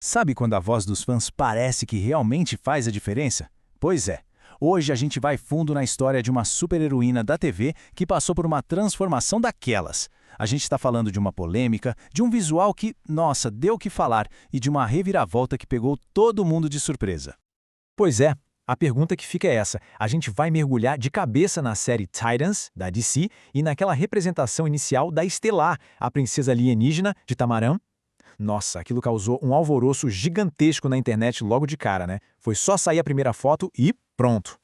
Sabe quando a voz dos fãs parece que realmente faz a diferença? Pois é. Hoje a gente vai fundo na história de uma super-heroína da TV que passou por uma transformação daquelas. A gente está falando de uma polêmica, de um visual que, nossa, deu o que falar e de uma reviravolta que pegou todo mundo de surpresa. Pois é, a pergunta que fica é essa. A gente vai mergulhar de cabeça na série Titans, da DC, e naquela representação inicial da Estelar, a princesa alienígena de Tamaram. Nossa, aquilo causou um alvoroço gigantesco na internet logo de cara, né? Foi só sair a primeira foto e pronto.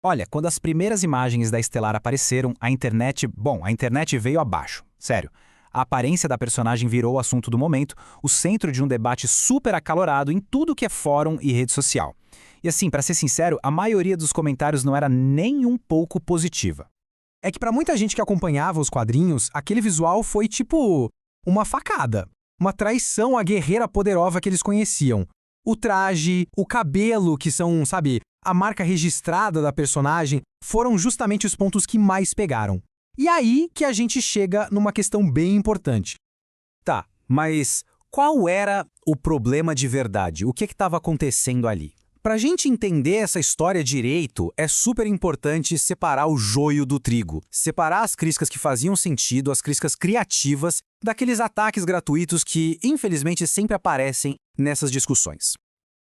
Olha, quando as primeiras imagens da Estelar apareceram, a internet veio abaixo. Sério. A aparência da personagem virou o assunto do momento, o centro de um debate super acalorado em tudo que é fórum e rede social. E assim, pra ser sincero, a maioria dos comentários não era nem um pouco positiva. É que pra muita gente que acompanhava os quadrinhos, aquele visual foi tipo uma facada, uma traição à guerreira poderosa que eles conheciam. O traje, o cabelo, que são, sabe, a marca registrada da personagem, foram justamente os pontos que mais pegaram. E aí que a gente chega numa questão bem importante. Tá, mas qual era o problema de verdade? O que estava acontecendo ali? Pra gente entender essa história direito, é super importante separar o joio do trigo. Separar as críticas que faziam sentido, as críticas criativas, daqueles ataques gratuitos que, infelizmente, sempre aparecem nessas discussões.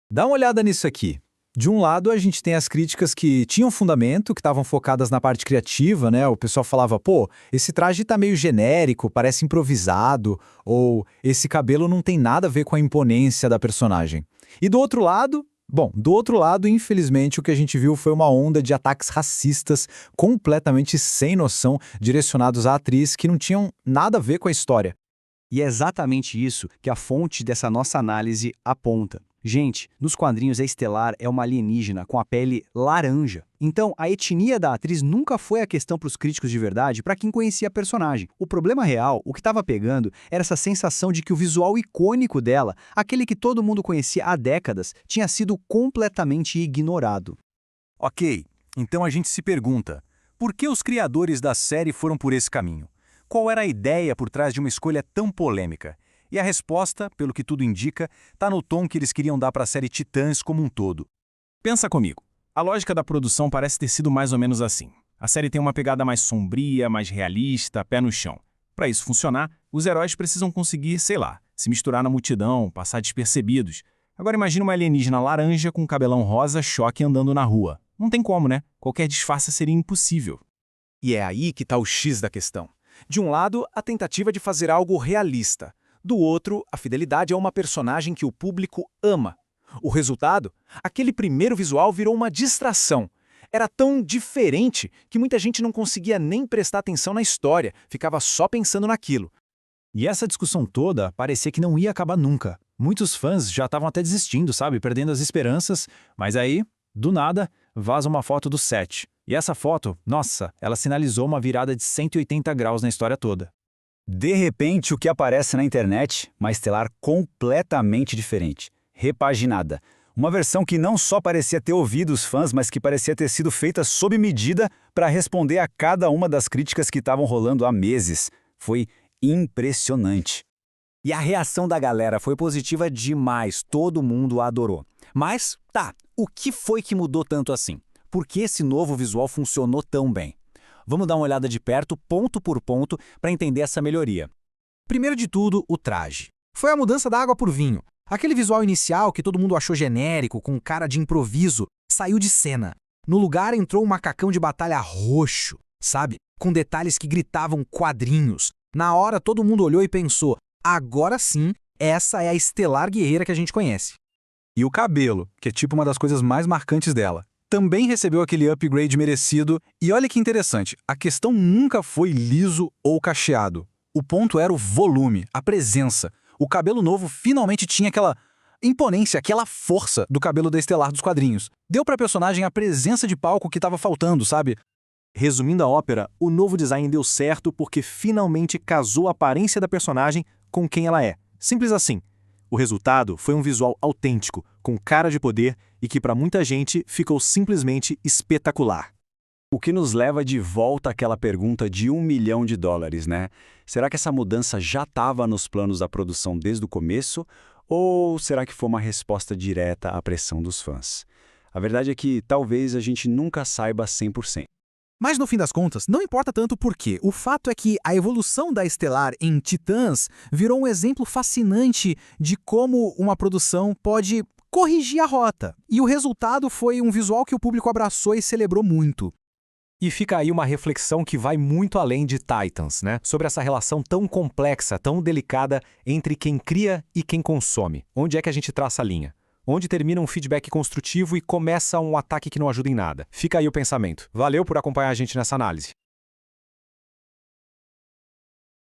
Dá uma olhada nisso aqui. De um lado, a gente tem as críticas que tinham fundamento, que estavam focadas na parte criativa, né? O pessoal falava, pô, esse traje tá meio genérico, parece improvisado, ou esse cabelo não tem nada a ver com a imponência da personagem. E do outro lado, infelizmente, o que a gente viu foi uma onda de ataques racistas completamente sem noção, direcionados à atriz que não tinham nada a ver com a história. E é exatamente isso que a fonte dessa nossa análise aponta. Gente, nos quadrinhos a Estelar é uma alienígena com a pele laranja. Então, a etnia da atriz nunca foi a questão para os críticos de verdade, para quem conhecia a personagem. O problema real, o que estava pegando, era essa sensação de que o visual icônico dela, aquele que todo mundo conhecia há décadas, tinha sido completamente ignorado. Ok, então a gente se pergunta, por que os criadores da série foram por esse caminho? Qual era a ideia por trás de uma escolha tão polêmica? E a resposta, pelo que tudo indica, está no tom que eles queriam dar para a série Titãs como um todo. Pensa comigo. A lógica da produção parece ter sido mais ou menos assim. A série tem uma pegada mais sombria, mais realista, pé no chão. Para isso funcionar, os heróis precisam conseguir, sei lá, se misturar na multidão, passar despercebidos. Agora imagina uma alienígena laranja com cabelão rosa, choque andando na rua. Não tem como, né? Qualquer disfarce seria impossível. E é aí que está o X da questão. De um lado, a tentativa de fazer algo realista. Do outro, a fidelidade a uma personagem que o público ama. O resultado? Aquele primeiro visual virou uma distração. Era tão diferente que muita gente não conseguia nem prestar atenção na história, ficava só pensando naquilo. E essa discussão toda parecia que não ia acabar nunca. Muitos fãs já estavam até desistindo, sabe? Perdendo as esperanças. Mas aí, do nada, vaza uma foto do set. E essa foto, nossa, ela sinalizou uma virada de 180 graus na história toda. De repente, o que aparece na internet, uma Estelar completamente diferente, repaginada. Uma versão que não só parecia ter ouvido os fãs, mas que parecia ter sido feita sob medida para responder a cada uma das críticas que estavam rolando há meses. Foi impressionante. E a reação da galera foi positiva demais, todo mundo a adorou. Mas, tá, o que foi que mudou tanto assim? Por que esse novo visual funcionou tão bem? Vamos dar uma olhada de perto, ponto por ponto, para entender essa melhoria. Primeiro de tudo, o traje. Foi a mudança da água por vinho. Aquele visual inicial que todo mundo achou genérico, com cara de improviso, saiu de cena. No lugar entrou um macacão de batalha roxo, sabe? Com detalhes que gritavam quadrinhos. Na hora todo mundo olhou e pensou, agora sim, essa é a Estelar guerreira que a gente conhece. E o cabelo, que é tipo uma das coisas mais marcantes dela, também recebeu aquele upgrade merecido. E olha que interessante, a questão nunca foi liso ou cacheado. O ponto era o volume, a presença. O cabelo novo finalmente tinha aquela imponência, aquela força do cabelo da Estelar dos quadrinhos. Deu pra personagem a presença de palco que estava faltando, sabe? Resumindo a ópera, o novo design deu certo porque finalmente casou a aparência da personagem com quem ela é. Simples assim. O resultado foi um visual autêntico, com cara de poder e que para muita gente ficou simplesmente espetacular. O que nos leva de volta àquela pergunta de $1 milhão, né? Será que essa mudança já estava nos planos da produção desde o começo? Ou será que foi uma resposta direta à pressão dos fãs? A verdade é que talvez a gente nunca saiba 100%. Mas no fim das contas, não importa tanto o porquê. O fato é que a evolução da Estelar em Titãs virou um exemplo fascinante de como uma produção pode corrigir a rota. E o resultado foi um visual que o público abraçou e celebrou muito. E fica aí uma reflexão que vai muito além de Titans, né? Sobre essa relação tão complexa, tão delicada entre quem cria e quem consome. Onde é que a gente traça a linha? Onde termina um feedback construtivo e começa um ataque que não ajuda em nada? Fica aí o pensamento. Valeu por acompanhar a gente nessa análise.